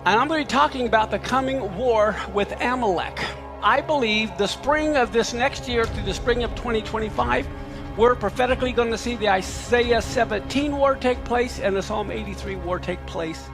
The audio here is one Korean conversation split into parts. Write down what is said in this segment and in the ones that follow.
And I'm going to be talking about the coming war with Amalek. I believe the spring of this next year through the spring of 2025, we're prophetically going to see the Isaiah 17 war take place and the Psalm 83 war take place.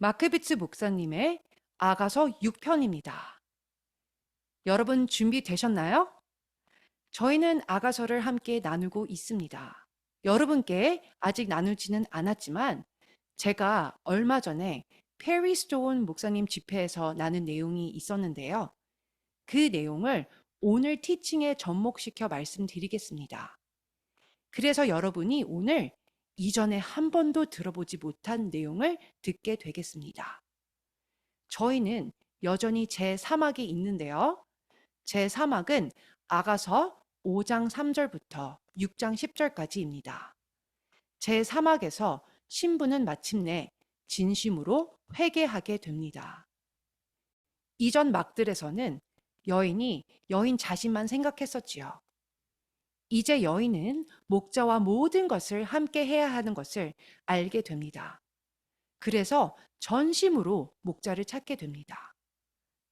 마크비츠 목사님의 아가서 6편입니다. 여러분 준비되셨나요? 저희는 아가서를 함께 나누고 있습니다. 여러분께 아직 나누지는 않았지만 제가 얼마 전에 페리 스토운 목사님 집회에서 나눈 내용이 있었는데요. 그 내용을 오늘 티칭에 접목시켜 말씀드리겠습니다. 그래서 여러분이 오늘 이전에 한 번도 들어보지 못한 내용을 듣게 되겠습니다. 저희는 여전히 제3학이 있는데요. 제3학은 아가서 5장 3절부터 6장 10절까지입니다. 제3학에서 신부는 마침내 진심으로 회개하게 됩니다. 이전 막들에서는 여인이 여인 자신만 생각했었지요. 이제 여인은 목자와 모든 것을 함께 해야 하는 것을 알게 됩니다. 그래서 전심으로 목자를 찾게 됩니다.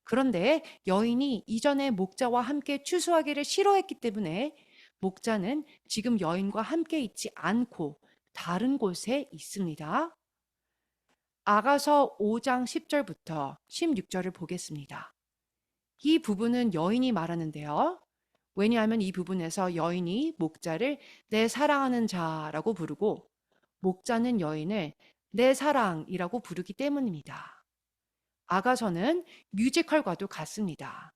그런데 여인이 이전에 목자와 함께 추수하기를 싫어했기 때문에 목자는 지금 여인과 함께 있지 않고 다른 곳에 있습니다. 아가서 5장 10절부터 16절을 보겠습니다. 이 부분은 여인이 말하는데요. 왜냐하면 이 부분에서 여인이 목자를 내 사랑하는 자라고 부르고 목자는 여인을 내 사랑이라고 부르기 때문입니다. 아가서는 뮤지컬과도 같습니다.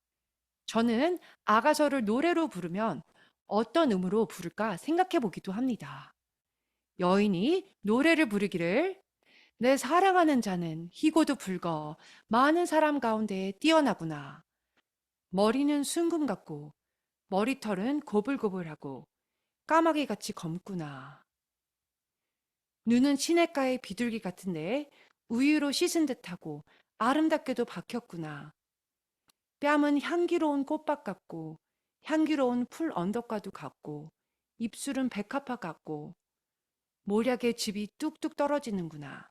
저는 아가서를 노래로 부르면 어떤 음으로 부를까 생각해 보기도 합니다. 여인이 노래를 부르기를 내 사랑하는 자는 희고도 불거 많은 사람 가운데 뛰어나구나. 머리는 순금 같고 머리털은 고불고불하고 까마귀같이 검구나. 눈은 시냇가의 비둘기 같은데 우유로 씻은 듯하고 아름답게도 박혔구나. 뺨은 향기로운 꽃밭 같고 향기로운 풀 언덕과도 같고 입술은 백합화 같고 모략의 즙이 뚝뚝 떨어지는구나.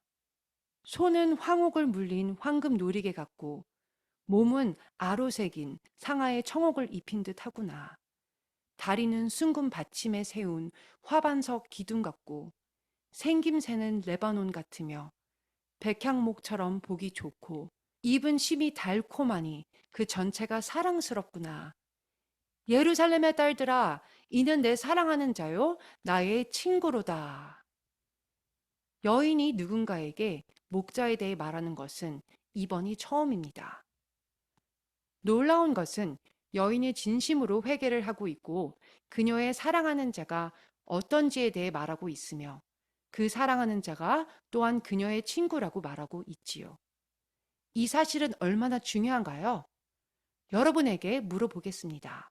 손은 황옥을 물린 황금 놀이개 같고 몸은 아로색인 상아의 청옥을 입힌 듯 하구나. 다리는 순금 받침에 세운 화반석 기둥 같고 생김새는 레바논 같으며 백향목처럼 보기 좋고 입은 심이 달콤하니 그 전체가 사랑스럽구나. 예루살렘의 딸들아, 이는 내 사랑하는 자요, 나의 친구로다. 여인이 누군가에게 목자에 대해 말하는 것은 이번이 처음입니다. 놀라운 것은 여인이 진심으로 회개를 하고 있고 그녀의 사랑하는 자가 어떤지에 대해 말하고 있으며 그 사랑하는 자가 또한 그녀의 친구라고 말하고 있지요. 이 사실은 얼마나 중요한가요? 여러분에게 물어보겠습니다.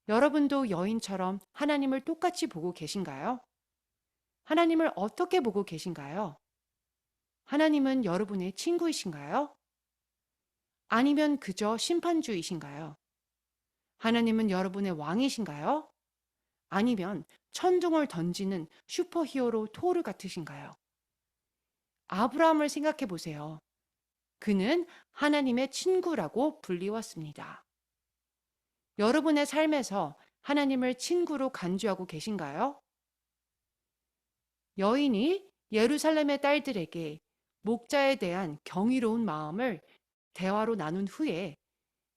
여러분도 여인처럼 하나님을 똑같이 보고 계신가요? 하나님을 어떻게 보고 계신가요? 하나님은 여러분의 친구이신가요? 아니면 그저 심판주이신가요? 하나님은 여러분의 왕이신가요? 아니면 천둥을 던지는 슈퍼히어로 토르 같으신가요? 아브라함을 생각해 보세요. 그는 하나님의 친구라고 불리웠습니다. 여러분의 삶에서 하나님을 친구로 간주하고 계신가요? 여인이 예루살렘의 딸들에게 목자에 대한 경이로운 마음을 대화로 나눈 후에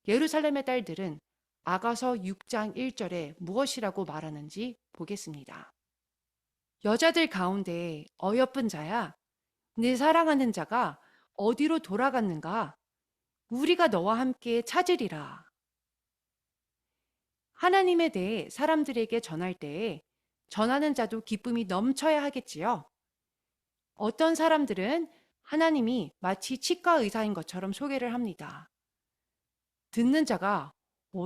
예루살렘의 딸들은 아가서 6장 1절에 무엇이라고 말하는지 보겠습니다. 여자들 가운데 어여쁜 자야, 네 사랑하는 자가 어디로 돌아갔는가? 우리가 너와 함께 찾으리라. 하나님에 대해 사람들에게 전할 때에 전하는 자도 기쁨이 넘쳐야 하겠지요. 어떤 사람들은 하나님이 마치 치과 의사인 것처럼 소개를 합니다. 듣는 자가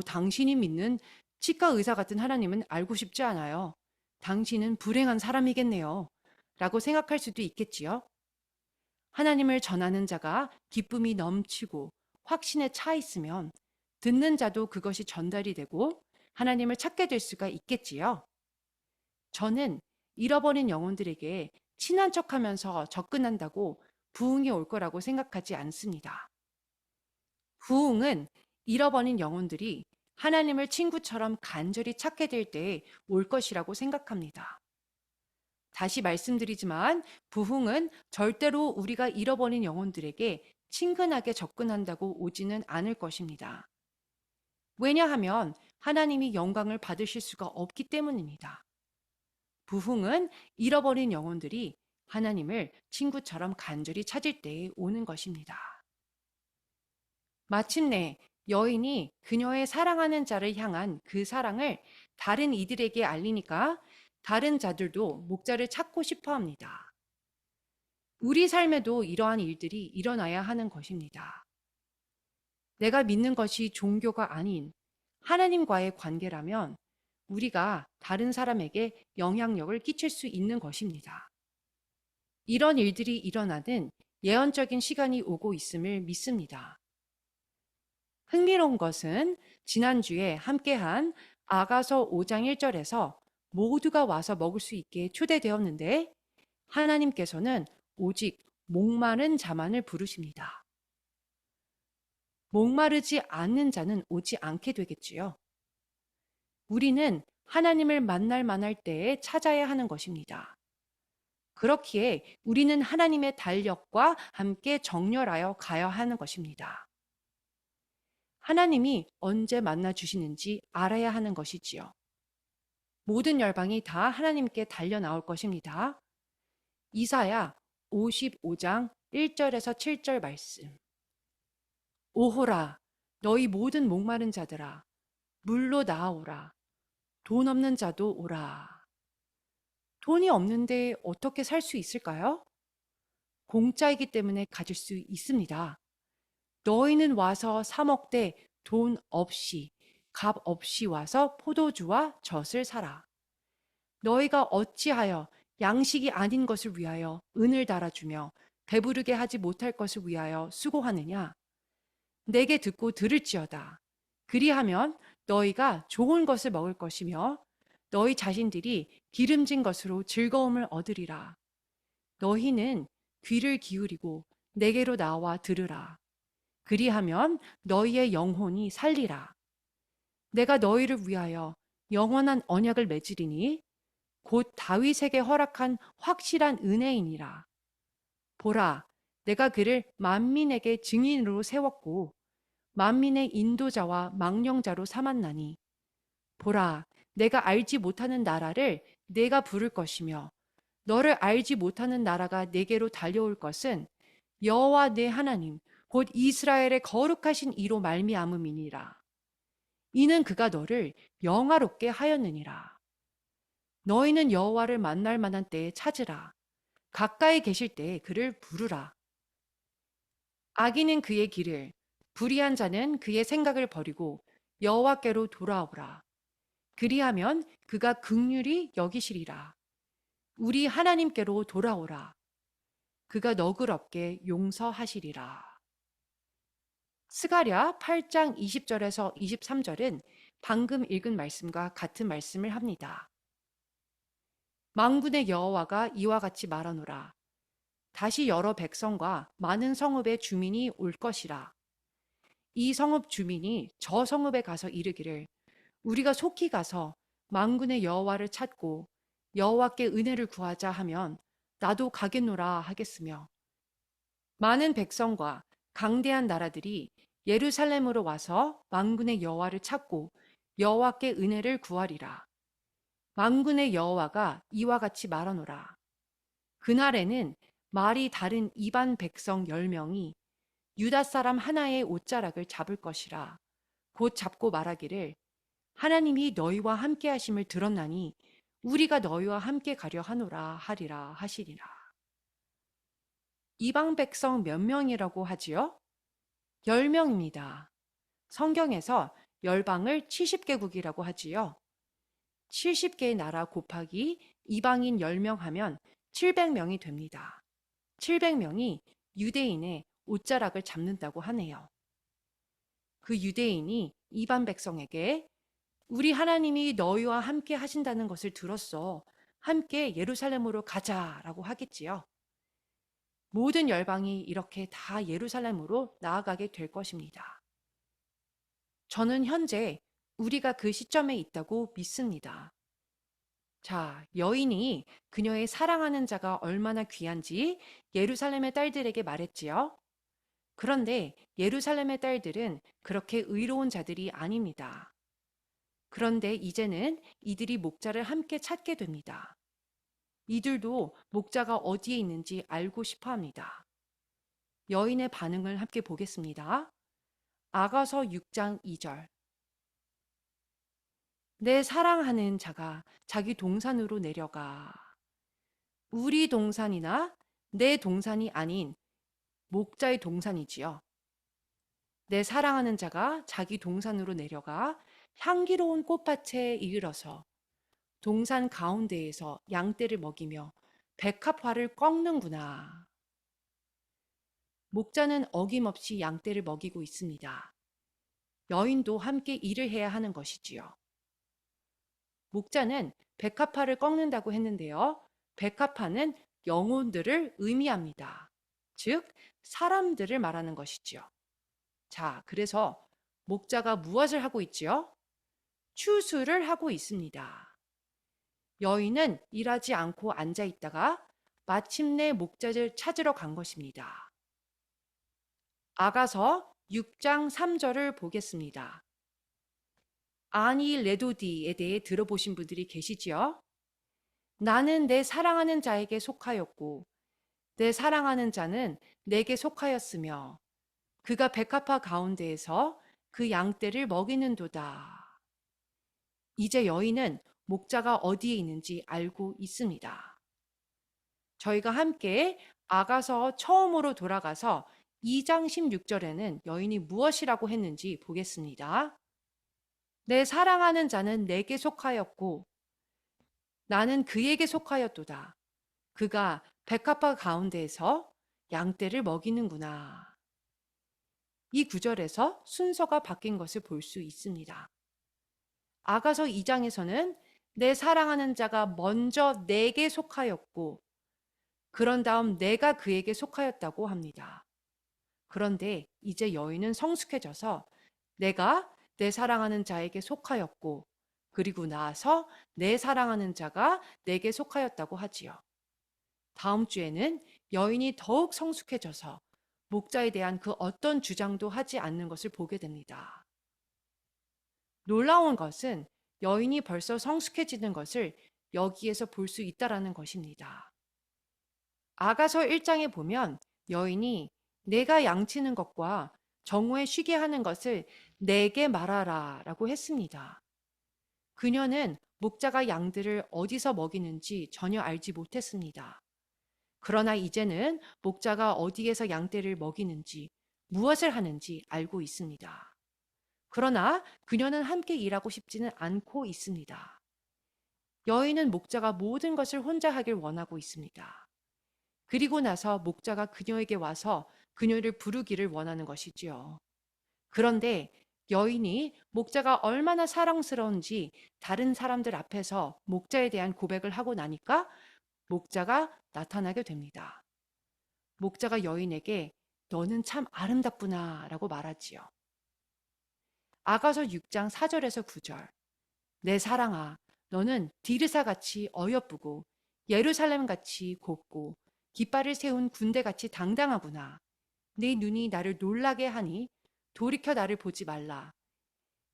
당신이 믿는 치과 의사 같은 하나님은 알고 싶지 않아요. 당신은 불행한 사람이겠네요. 라고 생각할 수도 있겠지요. 하나님을 전하는 자가 기쁨이 넘치고 확신에 차 있으면 듣는 자도 그것이 전달이 되고 하나님을 찾게 될 수가 있겠지요. 저는 잃어버린 영혼들에게 친한 척하면서 접근한다고 부흥이 올 거라고 생각하지 않습니다. 부흥은 잃어버린 영혼들이 하나님을 친구처럼 간절히 찾게 될 때에 올 것이라고 생각합니다. 다시 말씀드리지만 부흥은 절대로 우리가 잃어버린 영혼들에게 친근하게 접근한다고 오지는 않을 것입니다. 왜냐하면 하나님이 영광을 받으실 수가 없기 때문입니다. 부흥은 잃어버린 영혼들이 하나님을 친구처럼 간절히 찾을 때에 오는 것입니다. 마침내 여인이 그녀의 사랑하는 자를 향한 그 사랑을 다른 이들에게 알리니까 다른 자들도 목자를 찾고 싶어 합니다. 우리 삶에도 이러한 일들이 일어나야 하는 것입니다. 내가 믿는 것이 종교가 아닌 하나님과의 관계라면 우리가 다른 사람에게 영향력을 끼칠 수 있는 것입니다. 이런 일들이 일어나는 예언적인 시간이 오고 있음을 믿습니다. 흥미로운 것은 지난주에 함께한 아가서 5장 1절에서 모두가 와서 먹을 수 있게 초대되었는데 하나님께서는 오직 목마른 자만을 부르십니다. 목마르지 않는 자는 오지 않게 되겠지요. 우리는 하나님을 만날 때에 찾아야 하는 것입니다. 그렇기에 우리는 하나님의 달력과 함께 정렬하여 가야 하는 것입니다. 하나님이 언제 만나 주시는지 알아야 하는 것이지요. 모든 열방이 다 하나님께 달려 나올 것입니다. 이사야 55장 1절에서 7절 말씀. 오호라, 너희 모든 목마른 자들아, 물로 나아오라. 돈 없는 자도 오라. 돈이 없는데 어떻게 살 수 있을까요? 공짜이기 때문에 가질 수 있습니다. 너희는 와서 사 먹되 돈 없이, 값 없이 와서 포도주와 젖을 사라. 너희가 어찌하여 양식이 아닌 것을 위하여 은을 달아주며 배부르게 하지 못할 것을 위하여 수고하느냐? 내게 듣고 들을지어다. 그리하면 너희가 좋은 것을 먹을 것이며 너희 자신들이 기름진 것으로 즐거움을 얻으리라. 너희는 귀를 기울이고 내게로 나와 들으라. 그리하면 너희의 영혼이 살리라. 내가 너희를 위하여 영원한 언약을 맺으리니 곧 다윗에게 허락한 확실한 은혜이니라. 보라, 내가 그를 만민에게 증인으로 세웠고 만민의 인도자와 망령자로 삼았나니 보라, 내가 알지 못하는 나라를 내가 부를 것이며 너를 알지 못하는 나라가 내게로 달려올 것은 여호와 내 하나님 곧 이스라엘의 거룩하신 이로 말미암음이니라. 이는 그가 너를 영화롭게 하였느니라. 너희는 여호와를 만날 만한 때에 찾으라. 가까이 계실 때에 그를 부르라. 악인은 그의 길을, 불의한 자는 그의 생각을 버리고 여호와께로 돌아오라. 그리하면 그가 긍휼히 여기시리라. 우리 하나님께로 돌아오라. 그가 너그럽게 용서하시리라. 스가랴 8장 20절에서 23절은 방금 읽은 말씀과 같은 말씀을 합니다. 만군의 여호와가 이와 같이 말하노라. 다시 여러 백성과 많은 성읍의 주민이 올 것이라. 이 성읍 주민이 저 성읍에 가서 이르기를 우리가 속히 가서 만군의 여호와를 찾고 여호와께 은혜를 구하자 하면 나도 가겠노라 하겠으며 많은 백성과 강대한 나라들이 예루살렘으로 와서 만군의 여호와를 찾고 여호와께 은혜를 구하리라. 만군의 여호와가 이와 같이 말하노라. 그날에는 말이 다른 이방 백성 10명이 유다 사람 하나의 옷자락을 잡을 것이라. 곧 잡고 말하기를 하나님이 너희와 함께 하심을 들었나니 우리가 너희와 함께 가려 하노라 하리라 하시리라. 이방 백성 몇 명이라고 하지요? 10명입니다. 성경에서 열방을 70개국이라고 하지요. 70개의 나라 곱하기 이방인 10명 하면 700명이 됩니다. 700명이 유대인의 옷자락을 잡는다고 하네요. 그 유대인이 이방 백성에게 우리 하나님이 너희와 함께 하신다는 것을 들었어. 함께 예루살렘으로 가자라고 하겠지요. 모든 열방이 이렇게 다 예루살렘으로 나아가게 될 것입니다. 저는 현재 우리가 그 시점에 있다고 믿습니다. 자, 여인이 그녀의 사랑하는 자가 얼마나 귀한지 예루살렘의 딸들에게 말했지요. 그런데 예루살렘의 딸들은 그렇게 의로운 자들이 아닙니다. 그런데 이제는 이들이 목자를 함께 찾게 됩니다. 이들도 목자가 어디에 있는지 알고 싶어 합니다. 여인의 반응을 함께 보겠습니다. 아가서 6장 2절. 내 사랑하는 자가 자기 동산으로 내려가. 우리 동산이나 내 동산이 아닌 목자의 동산이지요. 내 사랑하는 자가 자기 동산으로 내려가 향기로운 꽃밭에 이르러서 동산 가운데에서 양떼를 먹이며 백합화를 꺾는구나. 목자는 어김없이 양떼를 먹이고 있습니다. 여인도 함께 일을 해야 하는 것이지요. 목자는 백합화를 꺾는다고 했는데요. 백합화는 영혼들을 의미합니다. 즉, 사람들을 말하는 것이지요. 자, 그래서 목자가 무엇을 하고 있지요? 추수를 하고 있습니다. 여인은 일하지 않고 앉아 있다가 마침내 목자를 찾으러 간 것입니다. 아가서 6장 3절을 보겠습니다. 아니 레도디에 대해 들어보신 분들이 계시지요? 나는 내 사랑하는 자에게 속하였고 내 사랑하는 자는 내게 속하였으며 그가 백합화 가운데에서 그 양떼를 먹이는도다. 이제 여인은 목자가 어디에 있는지 알고 있습니다. 저희가 함께 아가서 처음으로 돌아가서 2장 16절에는 여인이 무엇이라고 했는지 보겠습니다. 내 사랑하는 자는 내게 속하였고 나는 그에게 속하였도다. 그가 백합화 가운데에서 양떼를 먹이는구나. 이 구절에서 순서가 바뀐 것을 볼 수 있습니다. 아가서 2장에서는 내 사랑하는 자가 먼저 내게 속하였고 그런 다음 내가 그에게 속하였다고 합니다. 그런데 이제 여인은 성숙해져서 내가 내 사랑하는 자에게 속하였고 그리고 나서 내 사랑하는 자가 내게 속하였다고 하지요. 다음 주에는 여인이 더욱 성숙해져서 목자에 대한 그 어떤 주장도 하지 않는 것을 보게 됩니다. 놀라운 것은 여인이 벌써 성숙해지는 것을 여기에서 볼 수 있다라는 것입니다. 아가서 1장에 보면 여인이 내가 양치는 것과 정오에 쉬게 하는 것을 내게 말하라 라고 했습니다. 그녀는 목자가 양들을 어디서 먹이는지 전혀 알지 못했습니다. 그러나 이제는 목자가 어디에서 양떼를 먹이는지 무엇을 하는지 알고 있습니다. 그러나 그녀는 함께 일하고 싶지는 않고 있습니다. 여인은 목자가 모든 것을 혼자 하길 원하고 있습니다. 그리고 나서 목자가 그녀에게 와서 그녀를 부르기를 원하는 것이지요. 그런데 여인이 목자가 얼마나 사랑스러운지 다른 사람들 앞에서 목자에 대한 고백을 하고 나니까 목자가 나타나게 됩니다. 목자가 여인에게 너는 참 아름답구나 라고 말하지요. 아가서 6장 4절에서 9절. 내 사랑아, 너는 디르사같이 어여쁘고 예루살렘같이 곱고 깃발을 세운 군대같이 당당하구나. 네 눈이 나를 놀라게 하니 돌이켜 나를 보지 말라.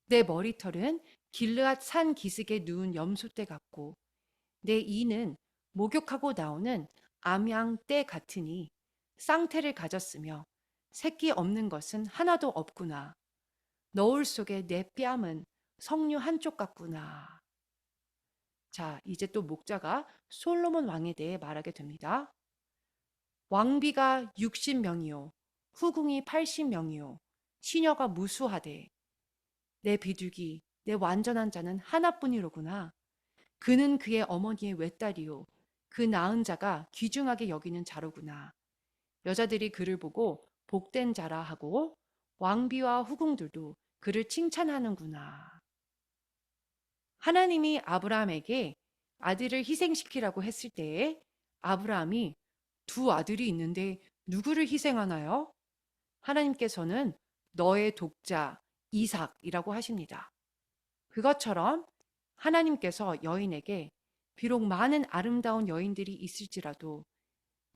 내 머리털은 길르앗 산 기슭에 누운 염소떼 같고 내 이는 목욕하고 나오는 암양 떼 같으니 쌍태를 가졌으며 새끼 없는 것은 하나도 없구나. 너울 속에 내 뺨은 석류 한쪽 같구나. 자, 이제 또 목자가 솔로몬 왕에 대해 말하게 됩니다. 왕비가 60명이요, 후궁이 80명이요, 시녀가 무수하되 내 비둘기, 내 완전한 자는 하나뿐이로구나. 그는 그의 어머니의 외딸이요, 그 낳은 자가 귀중하게 여기는 자로구나. 여자들이 그를 보고 복된 자라 하고 왕비와 후궁들도 그를 칭찬하는구나. 하나님이 아브라함에게 아들을 희생시키라고 했을 때에 아브라함이 두 아들이 있는데 누구를 희생하나요? 하나님께서는 너의 독자 이삭이라고 하십니다. 그것처럼 하나님께서 여인에게 비록 많은 아름다운 여인들이 있을지라도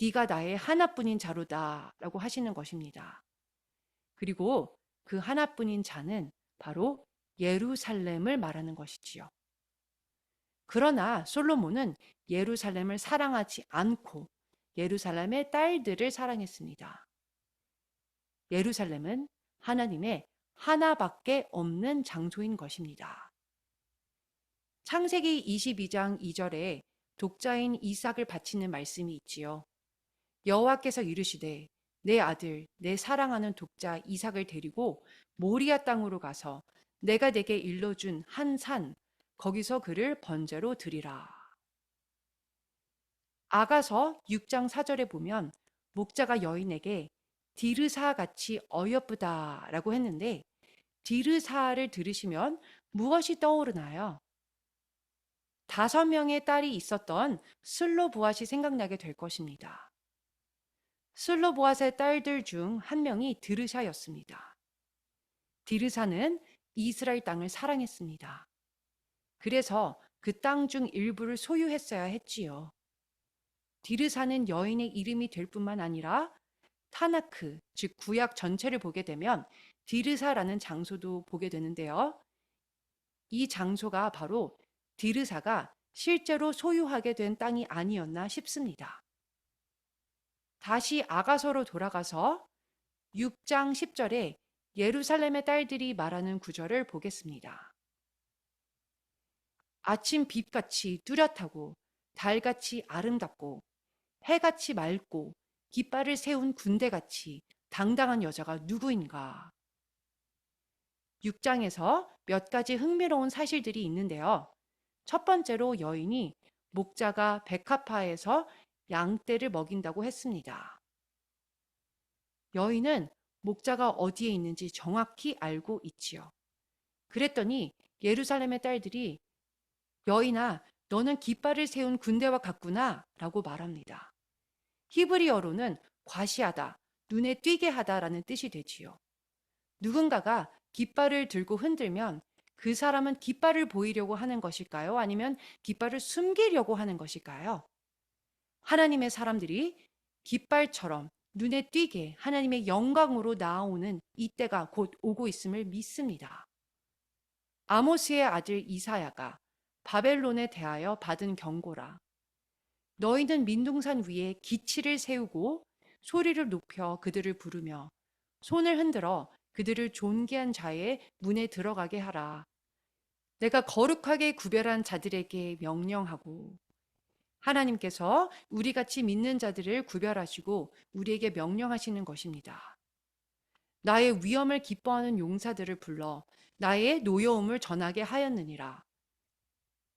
네가 나의 하나뿐인 자로다라고 하시는 것입니다. 그리고 그 하나뿐인 자는 바로 예루살렘을 말하는 것이지요. 그러나 솔로몬은 예루살렘을 사랑하지 않고 예루살렘의 딸들을 사랑했습니다. 예루살렘은 하나님의 하나밖에 없는 장소인 것입니다. 창세기 22장 2절에 독자인 이삭을 바치는 말씀이 있지요. 여호와께서 이르시되 내 아들 내 사랑하는 독자 이삭을 데리고 모리아 땅으로 가서 내가 내게 일러준 한 산 거기서 그를 번제로 드리라. 아가서 6장 4절에 보면 목자가 여인에게 디르사 같이 어여쁘다라고 했는데 디르사를 들으시면 무엇이 떠오르나요? 5명의 딸이 있었던 슬로보앗이 생각나게 될 것입니다. 슬로보앗의 딸들 중 한 명이 드르샤였습니다. 디르사는 이스라엘 땅을 사랑했습니다. 그래서 그 땅 중 일부를 소유했어야 했지요. 디르사는 여인의 이름이 될 뿐만 아니라 타나크, 즉 구약 전체를 보게 되면 디르사라는 장소도 보게 되는데요. 이 장소가 바로 디르사가 실제로 소유하게 된 땅이 아니었나 싶습니다. 다시 아가서로 돌아가서 6장 10절에 예루살렘의 딸들이 말하는 구절을 보겠습니다. 아침 빛같이 뚜렷하고 달같이 아름답고 해같이 맑고 깃발을 세운 군대같이 당당한 여자가 누구인가? 6장에서 몇 가지 흥미로운 사실들이 있는데요. 첫 번째로 여인이 목자가 백합화에서 양떼를 먹인다고 했습니다. 여인은 목자가 어디에 있는지 정확히 알고 있지요. 그랬더니 예루살렘의 딸들이 여인아, 너는 깃발을 세운 군대와 같구나 라고 말합니다. 히브리어로는 과시하다, 눈에 띄게 하다라는 뜻이 되지요. 누군가가 깃발을 들고 흔들면 그 사람은 깃발을 보이려고 하는 것일까요? 아니면 깃발을 숨기려고 하는 것일까요? 하나님의 사람들이 깃발처럼 눈에 띄게 하나님의 영광으로 나아오는 이때가 곧 오고 있음을 믿습니다. 아모스의 아들 이사야가 바벨론에 대하여 받은 경고라. 너희는 민둥산 위에 기치를 세우고 소리를 높여 그들을 부르며 손을 흔들어 그들을 존귀한 자의 문에 들어가게 하라. 내가 거룩하게 구별한 자들에게 명령하고 하나님께서 우리같이 믿는 자들을 구별하시고 우리에게 명령하시는 것입니다. 나의 위엄을 기뻐하는 용사들을 불러 나의 노여움을 전하게 하였느니라.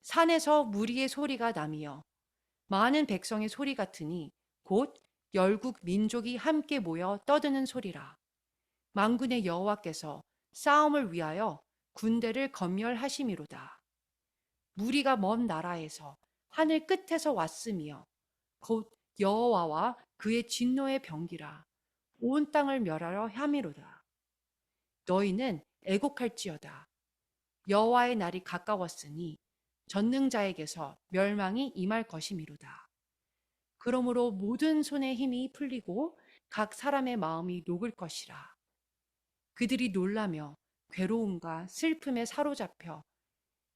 산에서 무리의 소리가 나며 많은 백성의 소리 같으니 곧 열국 민족이 함께 모여 떠드는 소리라. 만군의 여호와께서 싸움을 위하여 군대를 검열하심이로다. 무리가 먼 나라에서 하늘 끝에서 왔으며 곧 여호와와 그의 진노의 병기라. 온 땅을 멸하려 함이로다. 너희는 애곡할지어다. 여호와의 날이 가까웠으니 전능자에게서 멸망이 임할 것이미로다. 그러므로 모든 손의 힘이 풀리고 각 사람의 마음이 녹을 것이라. 그들이 놀라며 괴로움과 슬픔에 사로잡혀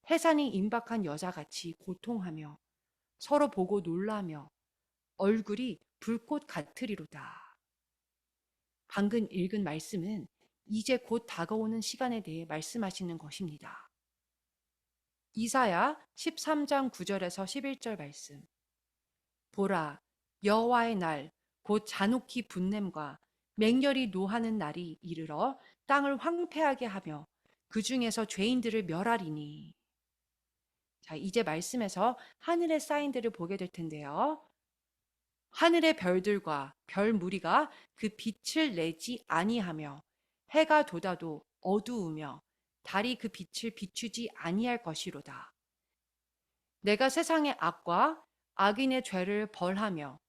해산이 임박한 여자같이 고통하며 서로 보고 놀라며 얼굴이 불꽃 같으리로다. 방금 읽은 말씀은 이제 곧 다가오는 시간에 대해 말씀하시는 것입니다. 이사야 13장 9절에서 11절 말씀. 보라, 여호와의 날, 곧 잔혹히 분냄과 맹렬히 노하는 날이 이르러 땅을 황폐하게 하며 그 중에서 죄인들을 멸하리니. 자, 이제 말씀에서 하늘의 사인들을 보게 될 텐데요. 하늘의 별들과 별 무리가 그 빛을 내지 아니하며 해가 돋아도 어두우며 달이 그 빛을 비추지 아니할 것이로다. 내가 세상의 악과 악인의 죄를 벌하며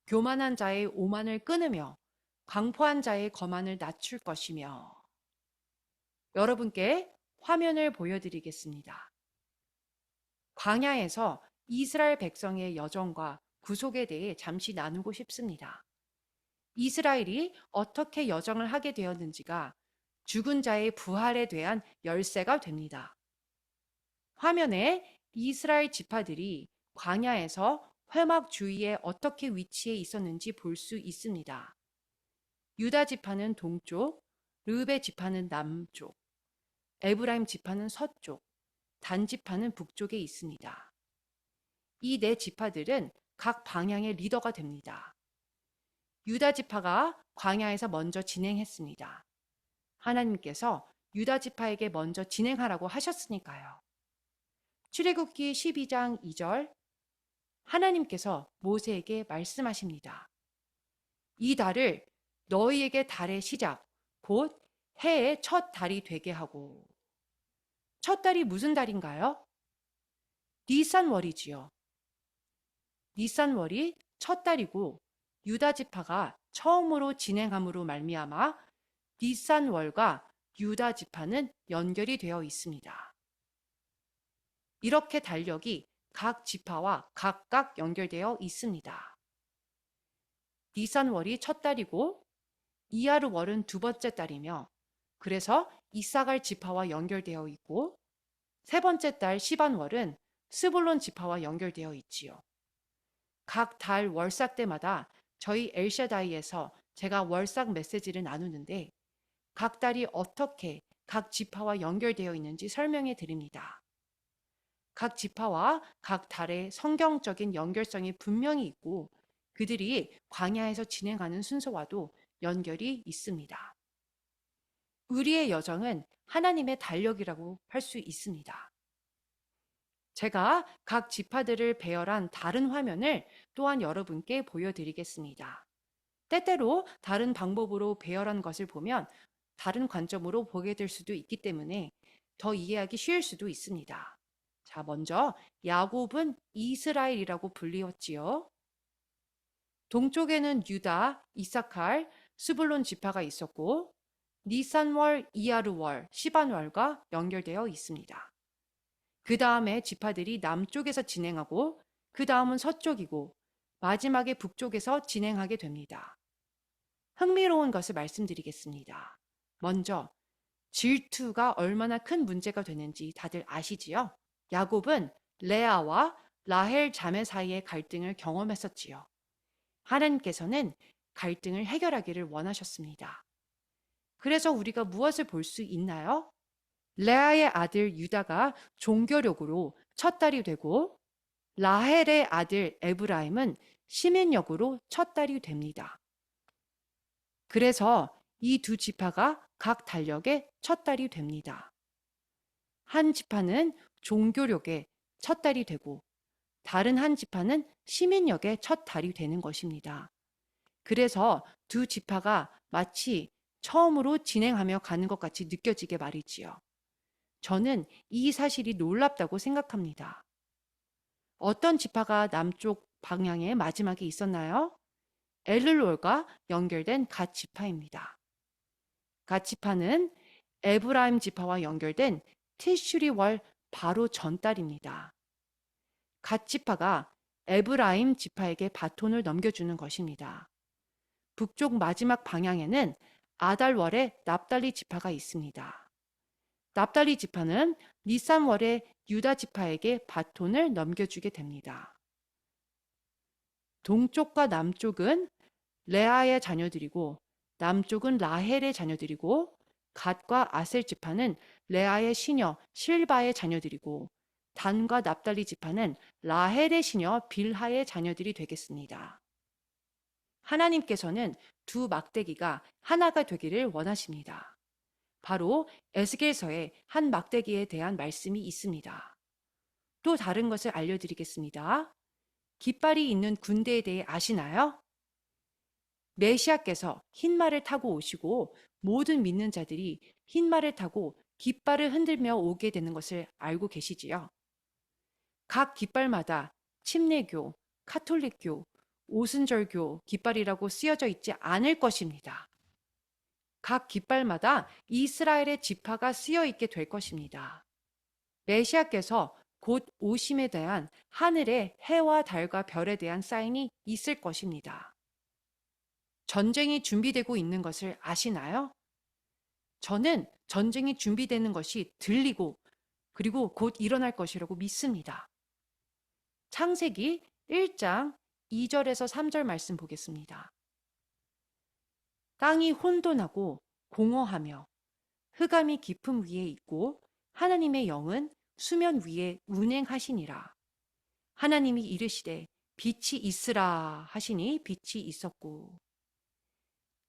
교만한 자의 오만을 끊으며 광포한 자의 거만을 낮출 것이며. 여러분께 화면을 보여드리겠습니다. 광야에서 이스라엘 백성의 여정과 구속에 대해 잠시 나누고 싶습니다. 이스라엘이 어떻게 여정을 하게 되었는지가 죽은 자의 부활에 대한 열쇠가 됩니다. 화면에 이스라엘 지파들이 광야에서 회막 주위에 어떻게 위치해 있었는지 볼 수 있습니다. 유다 지파는 동쪽, 르베 지파는 남쪽, 에브라임 지파는 서쪽, 단 지파는 북쪽에 있습니다. 이 네 지파들은 각 방향의 리더가 됩니다. 유다 지파가 광야에서 먼저 진행했습니다. 하나님께서 유다 지파에게 먼저 진행하라고 하셨으니까요. 출애굽기 12장 2절, 하나님께서 모세에게 말씀하십니다. 이 달을 너희에게 달의 시작, 곧 해의 첫 달이 되게 하고. 첫 달이 무슨 달인가요? 니산월이지요. 니산월이 첫 달이고 유다 지파가 처음으로 진행함으로 말미암아 니산월과 유다 지파는 연결이 되어 있습니다. 이렇게 달력이 각 지파와 각각 연결되어 있습니다. 니산월이 첫 달이고 이하르월은 두 번째 달이며 그래서 이사갈 지파와 연결되어 있고 세 번째 달 시반월은 스불론 지파와 연결되어 있지요. 각 달 월삭 때마다 저희 엘샤다이에서 제가 월삭 메시지를 나누는데 각 달이 어떻게 각 지파와 연결되어 있는지 설명해 드립니다. 각 지파와 각 달의 성경적인 연결성이 분명히 있고 그들이 광야에서 진행하는 순서와도 연결이 있습니다. 우리의 여정은 하나님의 달력이라고 할 수 있습니다. 제가 각 지파들을 배열한 다른 화면을 또한 여러분께 보여드리겠습니다. 때때로 다른 방법으로 배열한 것을 보면 다른 관점으로 보게 될 수도 있기 때문에 더 이해하기 쉬울 수도 있습니다. 자, 먼저 야곱은 이스라엘이라고 불리웠지요. 동쪽에는 유다, 이사칼, 스불론 지파가 있었고 니산월, 이하르월, 시반월과 연결되어 있습니다. 그 다음에 지파들이 남쪽에서 진행하고 그 다음은 서쪽이고 마지막에 북쪽에서 진행하게 됩니다. 흥미로운 것을 말씀드리겠습니다. 먼저 질투가 얼마나 큰 문제가 되는지 다들 아시지요? 야곱은 레아와 라헬 자매 사이의 갈등을 경험했었지요. 하나님께서는 갈등을 해결하기를 원하셨습니다. 그래서 우리가 무엇을 볼 수 있나요? 레아의 아들 유다가 종교력으로 첫 딸이 되고 라헬의 아들 에브라임은 시민력으로 첫 딸이 됩니다. 그래서 이 두 지파가 각 달력의 첫 딸이 됩니다. 한 지파는 종교력의 첫 딸이 되고 다른 한 지파는 시민력의 첫 딸이 되는 것입니다. 그래서 두 지파가 마치 처음으로 진행하며 가는 것 같이 느껴지게 말이지요. 저는 이 사실이 놀랍다고 생각합니다. 어떤 지파가 남쪽 방향의 마지막에 있었나요? 엘르롤과 연결된 갓 지파입니다. 갓 지파는 에브라임 지파와 연결된 티슈리월 바로 전달입니다. 갓 지파가 에브라임 지파에게 바톤을 넘겨주는 것입니다. 북쪽 마지막 방향에는 아달월의 납달리 지파가 있습니다. 납달리 지파는 니산월의 유다 지파에게 바톤을 넘겨주게 됩니다. 동쪽과 남쪽은 레아의 자녀들이고 남쪽은 라헬의 자녀들이고 갓과 아셀 지파는 레아의 시녀 실바의 자녀들이고 단과 납달리 지파는 라헬의 시녀 빌하의 자녀들이 되겠습니다. 하나님께서는 두 막대기가 하나가 되기를 원하십니다. 바로 에스겔서에 한 막대기에 대한 말씀이 있습니다. 또 다른 것을 알려드리겠습니다. 깃발이 있는 군대에 대해 아시나요? 메시아께서 흰 말을 타고 오시고 모든 믿는 자들이 흰 말을 타고 깃발을 흔들며 오게 되는 것을 알고 계시지요? 각 깃발마다 침례교, 카톨릭교, 오순절교 깃발이라고 쓰여져 있지 않을 것입니다. 각 깃발마다 이스라엘의 지파가 쓰여 있게 될 것입니다. 메시아께서 곧 오심에 대한 하늘의 해와 달과 별에 대한 사인이 있을 것입니다. 전쟁이 준비되고 있는 것을 아시나요? 저는 전쟁이 준비되는 것이 들리고 그리고 곧 일어날 것이라고 믿습니다. 창세기 1장 2절에서 3절 말씀 보겠습니다. 땅이 혼돈하고 공허하며 흑암이 깊음 위에 있고 하나님의 영은 수면 위에 운행하시니라. 하나님이 이르시되 빛이 있으라 하시니 빛이 있었고.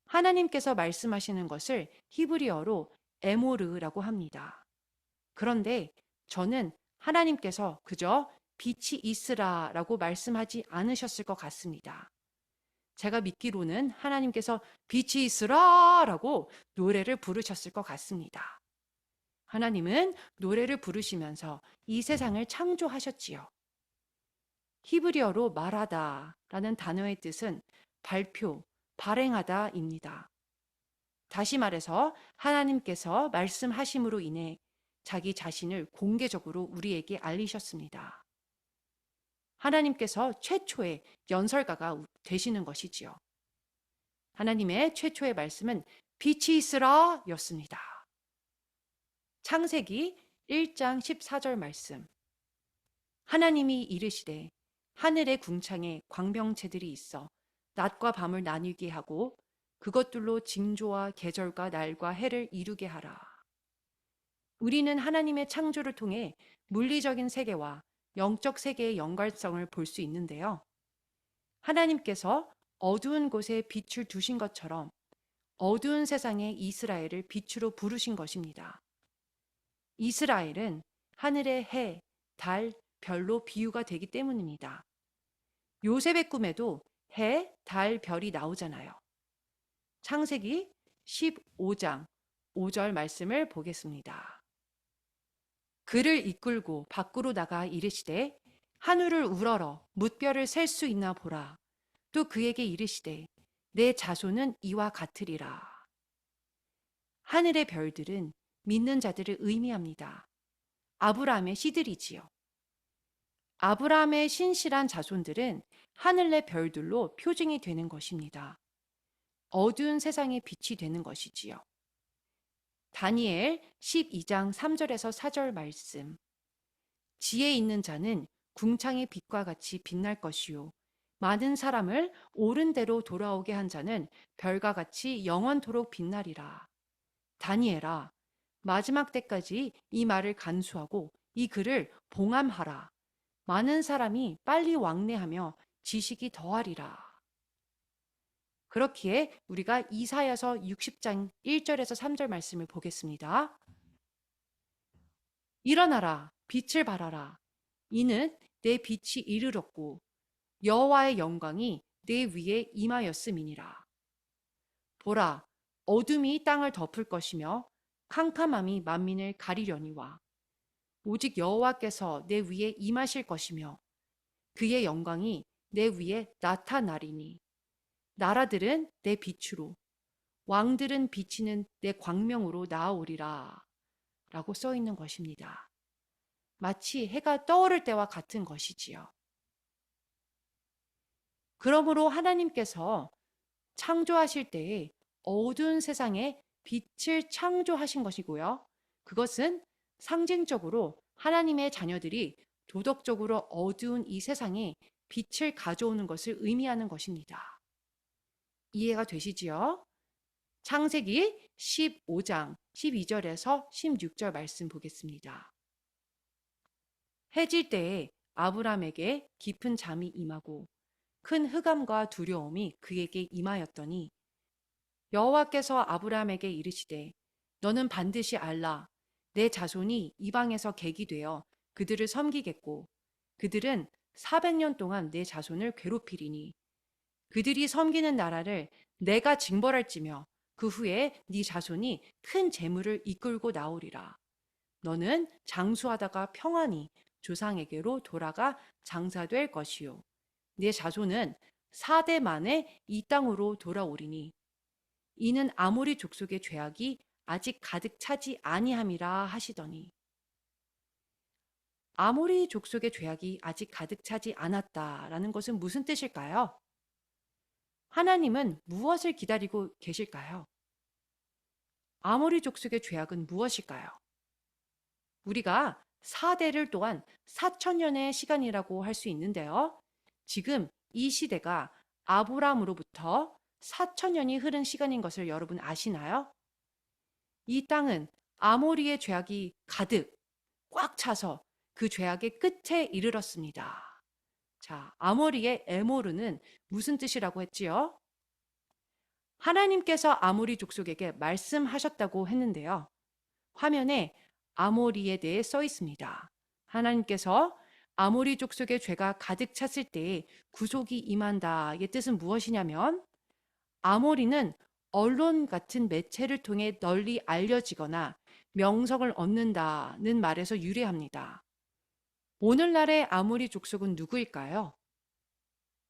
하나님께서 말씀하시는 것을 히브리어로 에모르라고 합니다. 그런데 저는 하나님께서 그저 빛이 있으라라고 말씀하지 않으셨을 것 같습니다. 제가 믿기로는 하나님께서 빛이 있으라라고 노래를 부르셨을 것 같습니다. 하나님은 노래를 부르시면서 이 세상을 창조하셨지요. 히브리어로 말하다라는 단어의 뜻은 발표, 발행하다입니다. 다시 말해서 하나님께서 말씀하심으로 인해 자기 자신을 공개적으로 우리에게 알리셨습니다. 하나님께서 최초의 연설가가 되시는 것이지요. 하나님의 최초의 말씀은 빛이 있으라 였습니다. 창세기 1장 14절 말씀. 하나님이 이르시되 하늘의 궁창에 광명체들이 있어 낮과 밤을 나뉘게 하고 그것들로 징조와 계절과 날과 해를 이루게 하라. 우리는 하나님의 창조를 통해 물리적인 세계와 영적 세계의 연관성을 볼 수 있는데요. 하나님께서 어두운 곳에 빛을 두신 것처럼 어두운 세상의 이스라엘을 빛으로 부르신 것입니다. 이스라엘은 하늘의 해, 달, 별로 비유가 되기 때문입니다. 요셉의 꿈에도 해, 달, 별이 나오잖아요. 창세기 15장 5절 말씀을 보겠습니다. 그를 이끌고 밖으로 나가 이르시되 하늘을 우러러 뭇별을 셀 수 있나 보라. 또 그에게 이르시되 내 자손은 이와 같으리라. 하늘의 별들은 믿는 자들을 의미합니다. 아브라함의 씨들이지요. 아브라함의 신실한 자손들은 하늘의 별들로 표징이 되는 것입니다. 어두운 세상의 빛이 되는 것이지요. 다니엘 12장 3절에서 4절 말씀. 지혜 있는 자는 궁창의 빛과 같이 빛날 것이요. 많은 사람을 옳은 대로 돌아오게 한 자는 별과 같이 영원토록 빛나리라. 다니엘아, 마지막 때까지 이 말을 간수하고 이 글을 봉함하라. 많은 사람이 빨리 왕래하며 지식이 더하리라. 그렇기에 우리가 이사야서 60장 1절에서 3절 말씀을 보겠습니다. 일어나라, 빛을 발하라. 이는 내 빛이 이르렀고 여호와의 영광이 내 위에 임하였음이니라. 보라, 어둠이 땅을 덮을 것이며 캄캄함이 만민을 가리려니와 오직 여호와께서 내 위에 임하실 것이며 그의 영광이 내 위에 나타나리니 나라들은 내 빛으로 왕들은 비치는 내 광명으로 나아오리라 라고 써 있는 것입니다. 마치 해가 떠오를 때와 같은 것이지요. 그러므로 하나님께서 창조하실 때에 어두운 세상에 빛을 창조하신 것이고요. 그것은 상징적으로 하나님의 자녀들이 도덕적으로 어두운 이 세상에 빛을 가져오는 것을 의미하는 것입니다. 이해가 되시지요? 창세기 15장 12절에서 16절 말씀 보겠습니다. 해질 때에 아브람에게 깊은 잠이 임하고 큰 흑암과 두려움이 그에게 임하였더니 여호와께서 아브람에게 이르시되 너는 반드시 알라 내 자손이 이방에서 객이 되어 그들을 섬기겠고 그들은 400년 동안 내 자손을 괴롭히리니 그들이 섬기는 나라를 내가 징벌할지며 그 후에 네 자손이 큰 재물을 이끌고 나오리라. 너는 장수하다가 평안히 조상에게로 돌아가 장사될 것이요. 네 자손은 4대 만에 이 땅으로 돌아오리니 이는 아모리 족속의 죄악이 아직 가득 차지 아니함이라 하시더니 아모리 족속의 죄악이 아직 가득 차지 않았다라는 것은 무슨 뜻일까요? 하나님은 무엇을 기다리고 계실까요? 아모리 족속의 죄악은 무엇일까요? 우리가 4대를 또한 4천년의 시간이라고 할 수 있는데요. 지금 이 시대가 아브람으로부터 4천년이 흐른 시간인 것을 여러분 아시나요? 이 땅은 아모리의 죄악이 가득 꽉 차서 그 죄악의 끝에 이르렀습니다. 자, 아모리의 에모르는 무슨 뜻이라고 했지요? 하나님께서 아모리 족속에게 말씀하셨다고 했는데요. 화면에 아모리에 대해 써 있습니다. 하나님께서 아모리 족속의 죄가 가득 찼을 때에 구속이 임한다의 뜻은 무엇이냐면 아모리는 언론 같은 매체를 통해 널리 알려지거나 명성을 얻는다는 말에서 유래합니다. 오늘날의 아모리 족속은 누구일까요?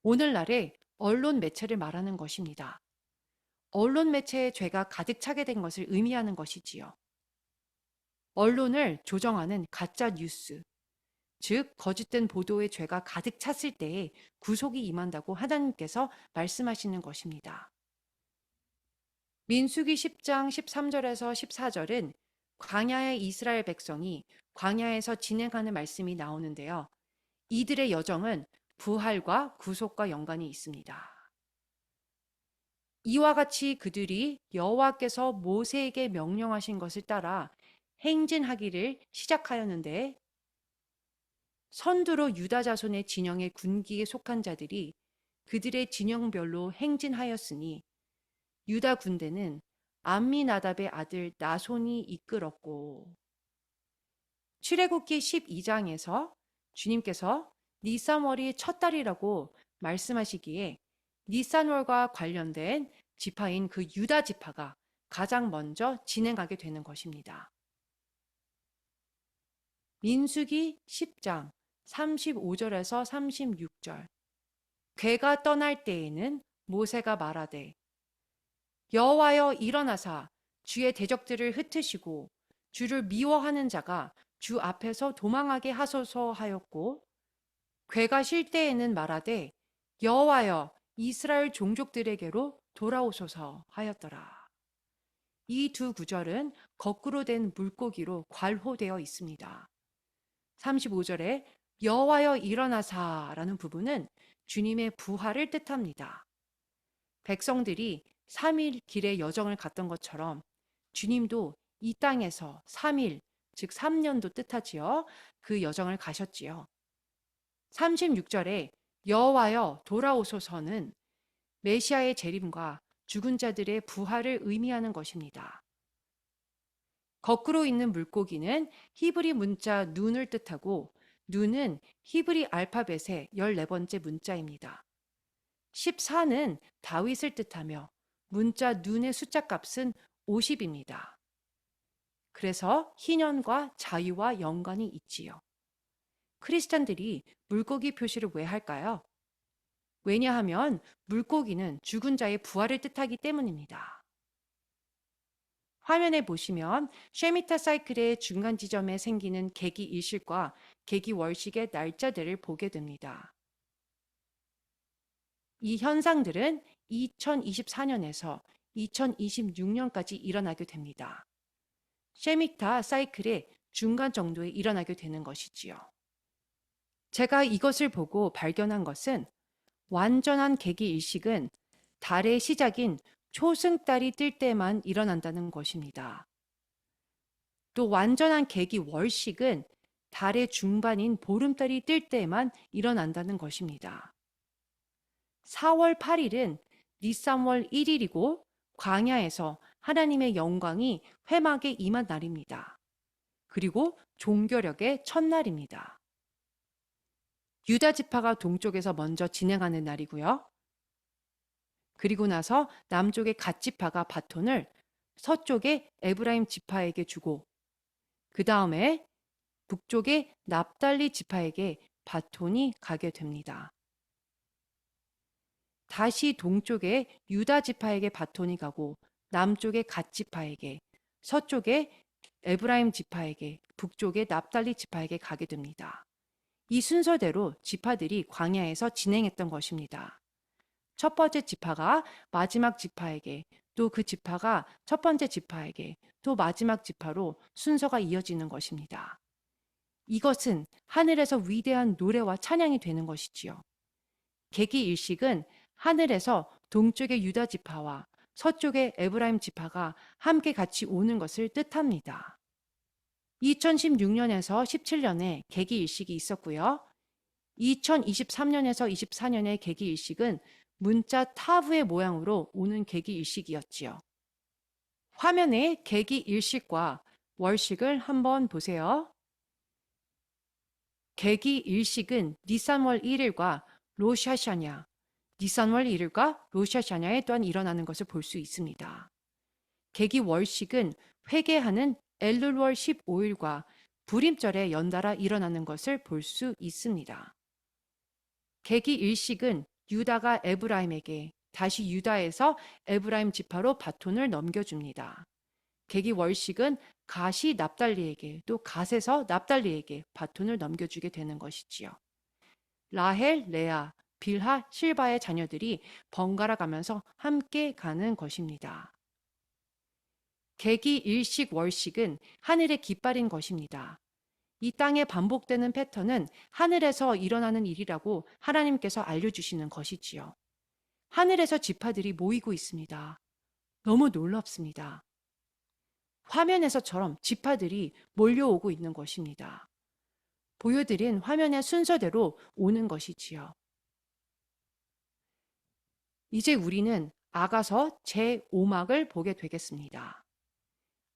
오늘날의 언론 매체를 말하는 것입니다. 언론 매체의 죄가 가득 차게 된 것을 의미하는 것이지요. 언론을 조정하는 가짜 뉴스, 즉 거짓된 보도의 죄가 가득 찼을 때에 구속이 임한다고 하나님께서 말씀하시는 것입니다. 민수기 10장 13절에서 14절은 광야의 이스라엘 백성이 광야에서 진행하는 말씀이 나오는데요. 이들의 여정은 부활과 구속과 연관이 있습니다. 이와 같이 그들이 여호와께서 모세에게 명령하신 것을 따라 행진하기를 시작하였는데 선두로 유다 자손의 진영의 군기에 속한 자들이 그들의 진영별로 행진하였으니 유다 군대는 암미나답의 아들 나손이 이끌었고 출애굽기 12장에서 주님께서 니산월이 첫 달이라고 말씀하시기에 니산월과 관련된 지파인 그 유다 지파가 가장 먼저 진행하게 되는 것입니다. 민수기 10장 35절에서 36절 괴가 떠날 때에는 모세가 말하되 여호와여 일어나사 주의 대적들을 흩으시고 주를 미워하는 자가 주 앞에서 도망하게 하소서 하였고 괴가 쉴 때에는 말하되 여호와여 이스라엘 종족들에게로 돌아오소서 하였더라. 이 두 구절은 거꾸로 된 물고기로 괄호되어 있습니다. 35절에 여호와여 일어나사라는 부분은 주님의 부활을 뜻합니다. 백성들이 3일 길의 여정을 갔던 것처럼 주님도 이 땅에서 3일, 즉 3년도 뜻하지요. 그 여정을 가셨지요. 36절에 여호와여 돌아오소서는 메시아의 재림과 죽은 자들의 부활을 의미하는 것입니다. 거꾸로 있는 물고기는 히브리 문자 눈을 뜻하고 눈은 히브리 알파벳의 14번째 문자입니다. 14는 다윗을 뜻하며 문자 눈의 숫자 값은 50입니다. 그래서 희년과 자유와 연관이 있지요. 크리스찬들이 물고기 표시를 왜 할까요? 왜냐하면 물고기는 죽은 자의 부활을 뜻하기 때문입니다. 화면에 보시면 쉐미타 사이클의 중간 지점에 생기는 계기 일식과 계기 월식의 날짜들을 보게 됩니다. 이 현상들은 2024년에서 2026년까지 일어나게 됩니다. 쉐미타 사이클의 중간 정도에 일어나게 되는 것이지요. 제가 이것을 보고 발견한 것은 완전한 계기 일식은 달의 시작인 초승달이 뜰 때만 일어난다는 것입니다. 또 완전한 계기 월식은 달의 중반인 보름달이 뜰 때에만 일어난다는 것입니다. 4월 8일은 니산월 1일이고 광야에서 하나님의 영광이 회막에 임한 날입니다. 그리고 종교력의 첫날입니다. 유다 지파가 동쪽에서 먼저 진행하는 날이고요. 그리고 나서 남쪽의 갓 지파가 바톤을 서쪽의 에브라임 지파에게 주고 그 다음에 북쪽의 납달리 지파에게 바톤이 가게 됩니다. 다시 동쪽의 유다 지파에게 바톤이 가고 남쪽의 갓 지파에게, 서쪽의 에브라임 지파에게, 북쪽의 납달리 지파에게 가게 됩니다. 이 순서대로 지파들이 광야에서 진행했던 것입니다. 첫 번째 지파가 마지막 지파에게, 또 그 지파가 첫 번째 지파에게, 또 마지막 지파로 순서가 이어지는 것입니다. 이것은 하늘에서 위대한 노래와 찬양이 되는 것이지요. 계기 일식은 하늘에서 동쪽의 유다 지파와 서쪽의 에브라임 지파가 함께 같이 오는 것을 뜻합니다. 2016년에서 17년에 계기 일식이 있었고요. 2023년에서 24년의 계기 일식은 문자 타브의 모양으로 오는 계기 일식이었지요. 화면에 계기 일식과 월식을 한번 보세요. 계기 일식은 니산월 1일과 로샤샤냐, 니산월 1일과 로샤샤냐에 또한 일어나는 것을 볼 수 있습니다. 계기 월식은 회개하는 엘룰월 15일과 불임절에 연달아 일어나는 것을 볼 수 있습니다. 계기 일식은 유다가 에브라임에게, 다시 유다에서 에브라임 지파로 바톤을 넘겨줍니다. 계기 월식은 갓이 납달리에게, 또 갓에서 납달리에게 바톤을 넘겨주게 되는 것이지요. 라헬, 레아, 빌하, 실바의 자녀들이 번갈아 가면서 함께 가는 것입니다. 계기 일식 월식은 하늘의 깃발인 것입니다. 이 땅에 반복되는 패턴은 하늘에서 일어나는 일이라고 하나님께서 알려주시는 것이지요. 하늘에서 지파들이 모이고 있습니다. 너무 놀랍습니다. 화면에서처럼 지파들이 몰려오고 있는 것입니다. 보여드린 화면의 순서대로 오는 것이지요. 이제 우리는 아가서 제5막을 보게 되겠습니다.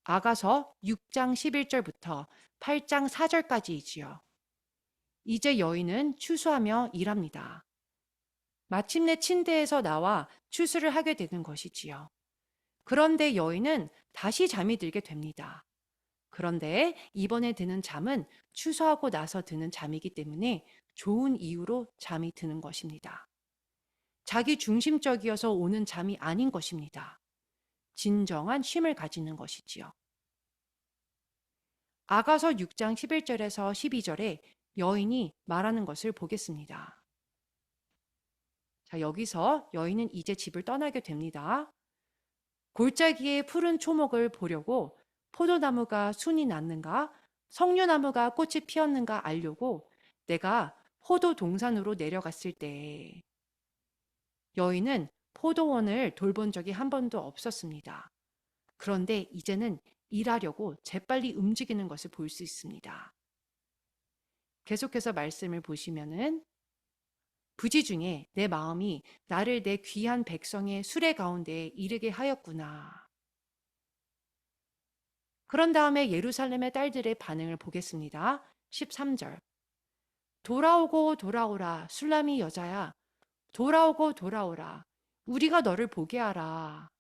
아가서 6장 11절부터 8장 4절까지이지요. 이제 여인은 추수하며 일합니다. 마침내 침대에서 나와 추수를 하게 되는 것이지요. 그런데 여인은 다시 잠이 들게 됩니다. 그런데 이번에 드는 잠은 추수하고 나서 드는 잠이기 때문에 좋은 이유로 잠이 드는 것입니다. 자기 중심적이어서 오는 잠이 아닌 것입니다. 진정한 쉼을 가지는 것이지요. 아가서 6장 11절에서 12절에 여인이 말하는 것을 보겠습니다. 자, 여기서 여인은 이제 집을 떠나게 됩니다. 골짜기의 푸른 초목을 보려고 포도나무가 순이 났는가, 석류나무가 꽃이 피었는가 알려고 내가 포도 동산으로 내려갔을 때 여인은 포도원을 돌본 적이 한 번도 없었습니다. 그런데 이제는 일하려고 재빨리 움직이는 것을 볼 수 있습니다. 계속해서 말씀을 보시면은 부지 중에 내 마음이 나를 내 귀한 백성의 수레 가운데에 이르게 하였구나. 그런 다음에 예루살렘의 딸들의 반응을 보겠습니다. 13절. 돌아오고 돌아오라 술람이 여자야. 돌아오고 돌아오라. 우리가 너를 보게 하라.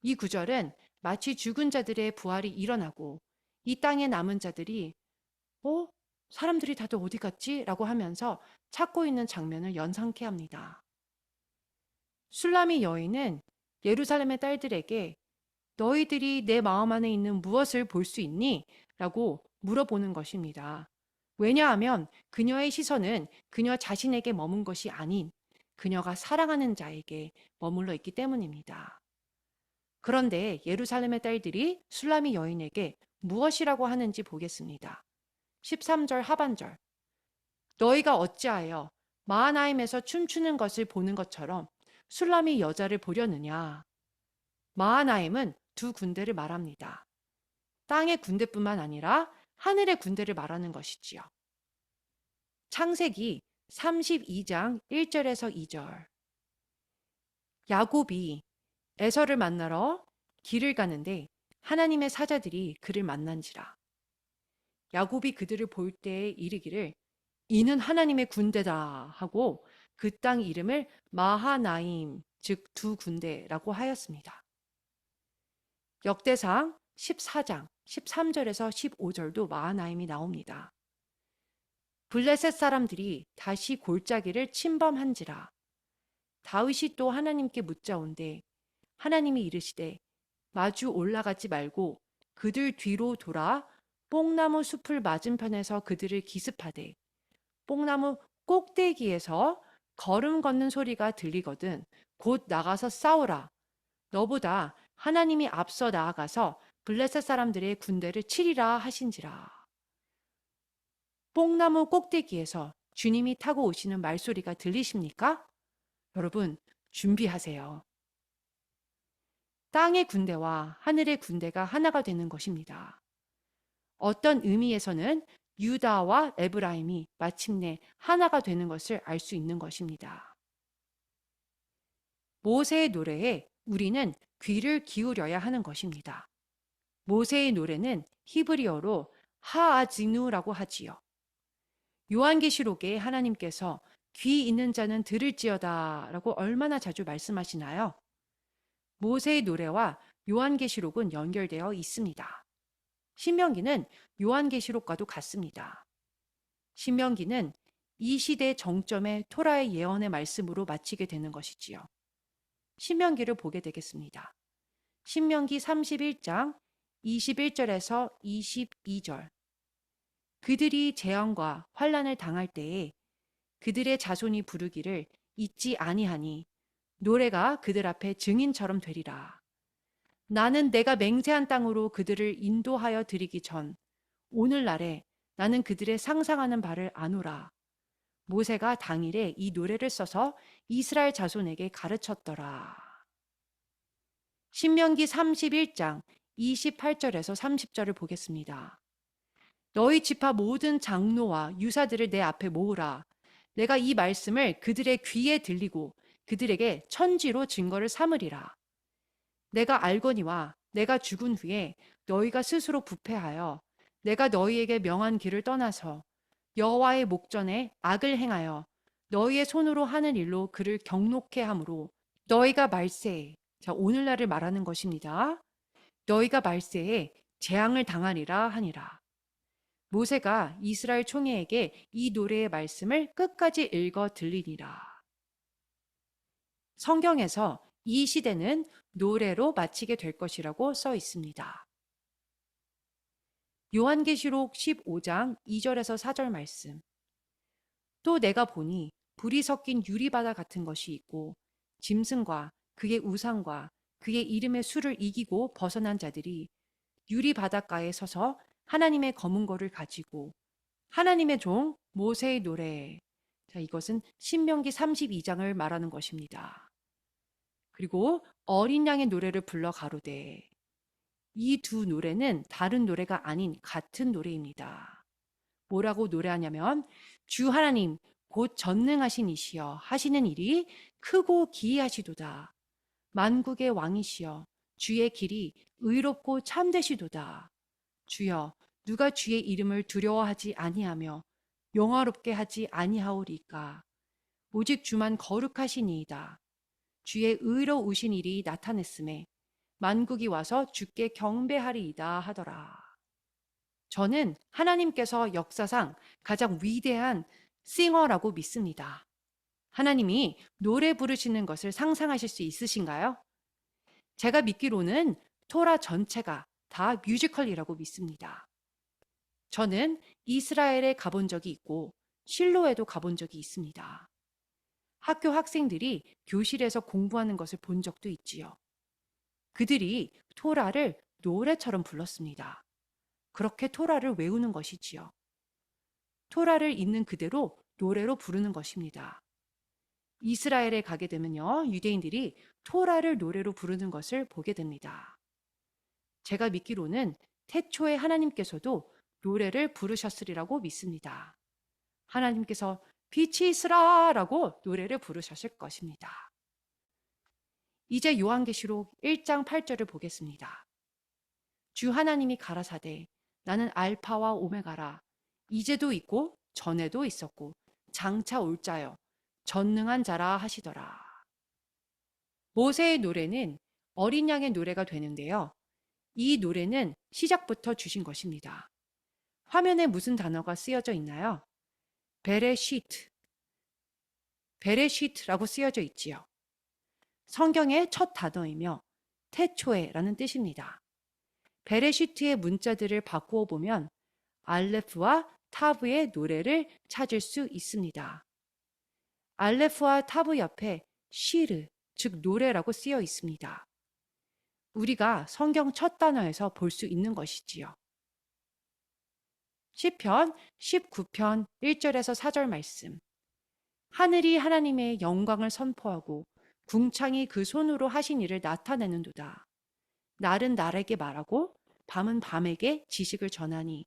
이 구절은 마치 죽은 자들의 부활이 일어나고 이 땅에 남은 자들이 사람들이 다들 어디 갔지? 라고 하면서 찾고 있는 장면을 연상케 합니다. 술람이 여인은 예루살렘의 딸들에게 너희들이 내 마음 안에 있는 무엇을 볼 수 있니? 라고 물어보는 것입니다. 왜냐하면 그녀의 시선은 그녀 자신에게 머문 것이 아닌 그녀가 사랑하는 자에게 머물러 있기 때문입니다. 그런데 예루살렘의 딸들이 술람이 여인에게 무엇이라고 하는지 보겠습니다. 13절 하반절. 너희가 어찌하여 마하나임에서 춤추는 것을 보는 것처럼 술람이 여자를 보려느냐. 마하나임은 두 군대를 말합니다. 땅의 군대뿐만 아니라 하늘의 군대를 말하는 것이지요. 창세기 32장 1절에서 2절. 야곱이 에서를 만나러 길을 가는데 하나님의 사자들이 그를 만난지라. 야곱이 그들을 볼 때에 이르기를 이는 하나님의 군대다 하고 그 땅 이름을 마하나임, 즉 두 군대라고 하였습니다. 역대상 14장 13절에서 15절도 마하나임이 나옵니다. 블레셋 사람들이 다시 골짜기를 침범한지라. 다윗이 또 하나님께 묻자온대 하나님이 이르시되 마주 올라가지 말고 그들 뒤로 돌아 뽕나무 숲을 맞은편에서 그들을 기습하되 뽕나무 꼭대기에서 걸음 걷는 소리가 들리거든 곧 나가서 싸우라. 너보다 하나님이 앞서 나아가서 블레셋 사람들의 군대를 치리라 하신지라. 뽕나무 꼭대기에서 주님이 타고 오시는 말소리가 들리십니까? 여러분, 준비하세요. 땅의 군대와 하늘의 군대가 하나가 되는 것입니다. 어떤 의미에서는 유다와 에브라임이 마침내 하나가 되는 것을 알 수 있는 것입니다. 모세의 노래에 우리는 귀를 기울여야 하는 것입니다. 모세의 노래는 히브리어로 하아지누라고 하지요. 요한계시록에 하나님께서 귀 있는 자는 들을지어다 라고 얼마나 자주 말씀하시나요? 모세의 노래와 요한계시록은 연결되어 있습니다. 신명기는 요한계시록과도 같습니다. 신명기는 이 시대 정점의 토라의 예언의 말씀으로 마치게 되는 것이지요. 신명기를 보게 되겠습니다. 신명기 31장 21절에서 22절. 그들이 재앙과 환난을 당할 때에 그들의 자손이 부르기를 잊지 아니하니 노래가 그들 앞에 증인처럼 되리라. 나는 내가 맹세한 땅으로 그들을 인도하여 드리기 전 오늘날에 나는 그들의 상상하는 바를 아노라. 모세가 당일에 이 노래를 써서 이스라엘 자손에게 가르쳤더라. 신명기 31장 28절에서 30절을 보겠습니다. 너희 지파 모든 장로와 유사들을 내 앞에 모으라. 내가 이 말씀을 그들의 귀에 들리고 그들에게 천지로 증거를 삼으리라. 내가 알거니와 내가 죽은 후에 너희가 스스로 부패하여 내가 너희에게 명한 길을 떠나서 여호와의 목전에 악을 행하여 너희의 손으로 하는 일로 그를 경록해 함으로 너희가 말세에, 자 오늘날을 말하는 것입니다. 너희가 말세에 재앙을 당하리라 하니라. 모세가 이스라엘 총회에게 이 노래의 말씀을 끝까지 읽어 들리니라. 성경에서 이 시대는 노래로 마치게 될 것이라고 써 있습니다. 요한계시록 15장 2절에서 4절 말씀. 또 내가 보니 불이 섞인 유리바다 같은 것이 있고 짐승과 그의 우상과 그의 이름의 수를 이기고 벗어난 자들이 유리바닷가에 서서 하나님의 검은 거를 가지고 하나님의 종 모세의 노래. 자, 이것은 신명기 32장을 말하는 것입니다. 그리고 어린 양의 노래를 불러 가로되. 이 두 노래는 다른 노래가 아닌 같은 노래입니다. 뭐라고 노래하냐면 주 하나님 곧 전능하신 이시여 하시는 일이 크고 기이하시도다. 만국의 왕이시여 주의 길이 의롭고 참되시도다. 주여 누가 주의 이름을 두려워하지 아니하며 영화롭게 하지 아니하오리까. 오직 주만 거룩하시니이다. 주의 의로우신 일이 나타냈음에 만국이 와서 주께 경배하리이다 하더라. 저는 하나님께서 역사상 가장 위대한 싱어라고 믿습니다. 하나님이 노래 부르시는 것을 상상하실 수 있으신가요? 제가 믿기로는 토라 전체가 다 뮤지컬이라고 믿습니다. 저는 이스라엘에 가본 적이 있고 실로에도 가본 적이 있습니다. 학교 학생들이 교실에서 공부하는 것을 본 적도 있지요. 그들이 토라를 노래처럼 불렀습니다. 그렇게 토라를 외우는 것이지요. 토라를 있는 그대로 노래로 부르는 것입니다. 이스라엘에 가게 되면요, 유대인들이 토라를 노래로 부르는 것을 보게 됩니다. 제가 믿기로는 태초에 하나님께서도 노래를 부르셨으리라고 믿습니다. 하나님께서 빛이 있으라 라고 노래를 부르셨을 것입니다. 이제 요한계시록 1장 8절을 보겠습니다. 주 하나님이 가라사대 나는 알파와 오메가라 이제도 있고 전에도 있었고 장차 올 자여 전능한 자라 하시더라. 모세의 노래는 어린 양의 노래가 되는데요. 이 노래는 시작부터 주신 것입니다. 화면에 무슨 단어가 쓰여져 있나요? 베레시트라고 쓰여져 있지요. 성경의 첫 단어이며 태초에라는 뜻입니다. 베레시트의 문자들을 바꾸어 보면 알레프와 타브의 노래를 찾을 수 있습니다. 알레프와 타브 옆에 시르, 즉 노래라고 쓰여 있습니다. 우리가 성경 첫 단어에서 볼 수 있는 것이지요. 시편 19편 1절에서 4절 말씀. 하늘이 하나님의 영광을 선포하고 궁창이 그 손으로 하신 일을 나타내는도다. 날은 날에게 말하고 밤은 밤에게 지식을 전하니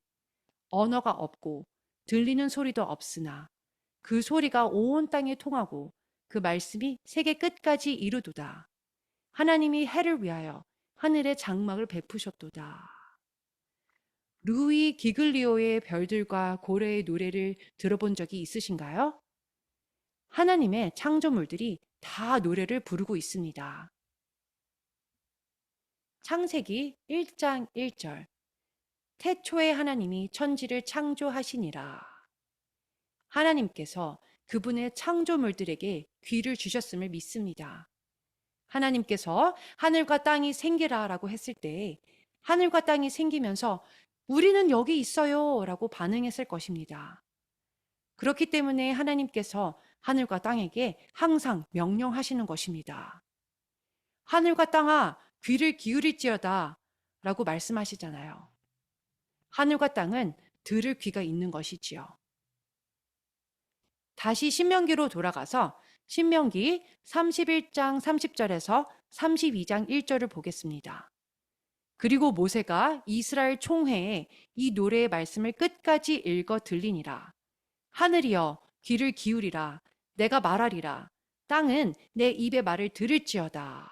언어가 없고 들리는 소리도 없으나 그 소리가 온 땅에 통하고 그 말씀이 세계 끝까지 이루도다. 하나님이 해를 위하여 하늘의 장막을 베푸셨도다. 루이 기글리오의 별들과 고래의 노래를 들어본 적이 있으신가요? 하나님의 창조물들이 다 노래를 부르고 있습니다. 창세기 1장 1절 태초에 하나님이 천지를 창조하시니라. 하나님께서 그분의 창조물들에게 귀를 주셨음을 믿습니다. 하나님께서 하늘과 땅이 생기라 라고 했을 때 하늘과 땅이 생기면서 우리는 여기 있어요 라고 반응했을 것입니다. 그렇기 때문에 하나님께서 하늘과 땅에게 항상 명령하시는 것입니다. 하늘과 땅아 귀를 기울일지어다 라고 말씀하시잖아요. 하늘과 땅은 들을 귀가 있는 것이지요. 다시 신명기로 돌아가서 신명기 31장 30절에서 32장 1절을 보겠습니다. 그리고 모세가 이스라엘 총회에 이 노래의 말씀을 끝까지 읽어 들리니라. 하늘이여 귀를 기울이라. 내가 말하리라. 땅은 내 입의 말을 들을지어다.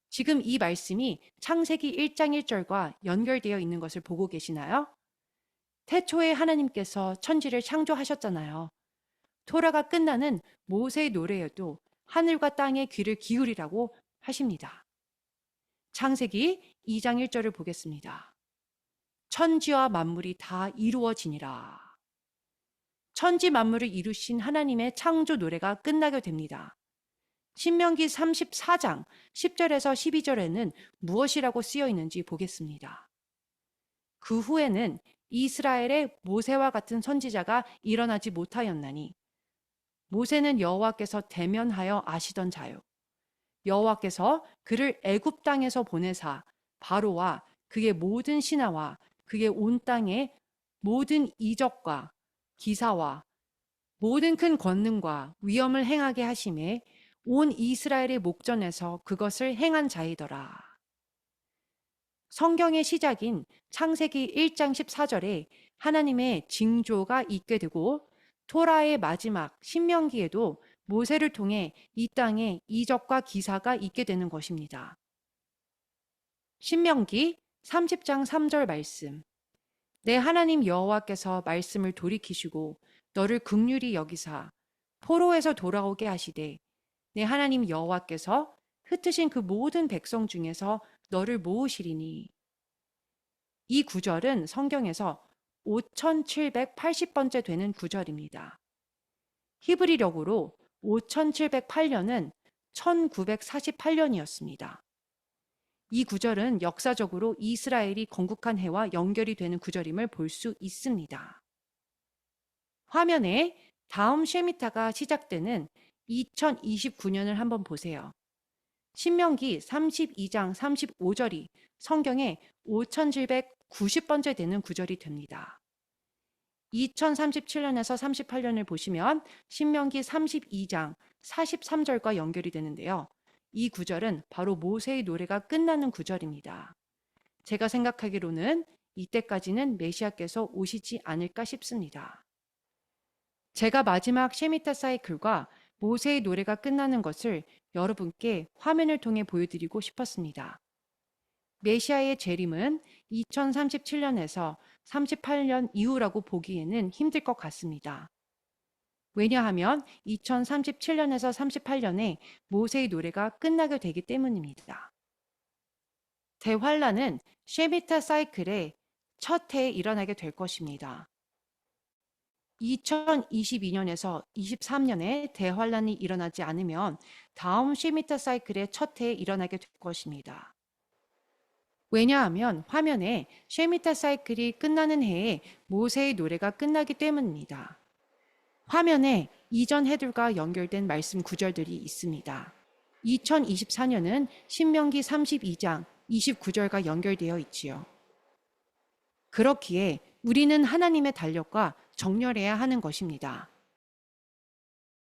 지금 이 말씀이 창세기 1장 1절과 연결되어 있는 것을 보고 계시나요? 태초에 하나님께서 천지를 창조하셨잖아요. 토라가 끝나는 모세의 노래여도 하늘과 땅의 귀를 기울이라고 하십니다. 창세기 2장 1절을 보겠습니다. 천지와 만물이 다 이루어지니라. 천지 만물을 이루신 하나님의 창조 노래가 끝나게 됩니다. 신명기 34장 10절에서 12절에는 무엇이라고 쓰여 있는지 보겠습니다. 그 후에는 이스라엘의 모세와 같은 선지자가 일어나지 못하였나니 모세는 여호와께서 대면하여 아시던 자요. 여호와께서 그를 애굽 땅에서 보내사 바로와 그의 모든 신하와 그의 온 땅의 모든 이적과 기사와 모든 큰 권능과 위엄을 행하게 하심에 온 이스라엘의 목전에서 그것을 행한 자이더라. 성경의 시작인 창세기 1장 14절에 하나님의 징조가 있게 되고 토라의 마지막 신명기에도 모세를 통해 이 땅에 이적과 기사가 있게 되는 것입니다. 신명기 30장 3절 말씀. 내 하나님 여호와께서 말씀을 돌이키시고 너를 긍휼히 여기사 포로에서 돌아오게 하시되 내 하나님 여호와께서 흩으신 그 모든 백성 중에서 너를 모으시리니. 이 구절은 성경에서 5780번째 되는 구절입니다. 히브리력으로 5708년은 1948년이었습니다. 이 구절은 역사적으로 이스라엘이 건국한 해와 연결이 되는 구절임을 볼 수 있습니다. 화면에 다음 쉐미타가 시작되는 2029년을 한번 보세요. 신명기 32장 35절이 성경에 5790번째 되는 구절이 됩니다. 2037년에서 38년을 보시면 신명기 32장 43절과 연결이 되는데요. 이 구절은 바로 모세의 노래가 끝나는 구절입니다. 제가 생각하기로는 이때까지는 메시아께서 오시지 않을까 싶습니다. 제가 마지막 셰미타 사이클과 모세의 노래가 끝나는 것을 여러분께 화면을 통해 보여드리고 싶었습니다. 메시아의 재림은 2037년에서 38년 이후라고 보기에는 힘들 것 같습니다. 왜냐하면 2037년에서 38년에 모세의 노래가 끝나게 되기 때문입니다. 대환란은 셰미타 사이클의 첫 해에 일어나게 될 것입니다. 2022년에서 23년에 대환란이 일어나지 않으면 다음 셰미타 사이클의 첫 해에 일어나게 될 것입니다. 왜냐하면 화면에 셰미타 사이클이 끝나는 해에 모세의 노래가 끝나기 때문입니다. 화면에 이전 해들과 연결된 말씀 구절들이 있습니다. 2024년은 신명기 32장 29절과 연결되어 있지요. 그렇기에 우리는 하나님의 달력과 정렬해야 하는 것입니다.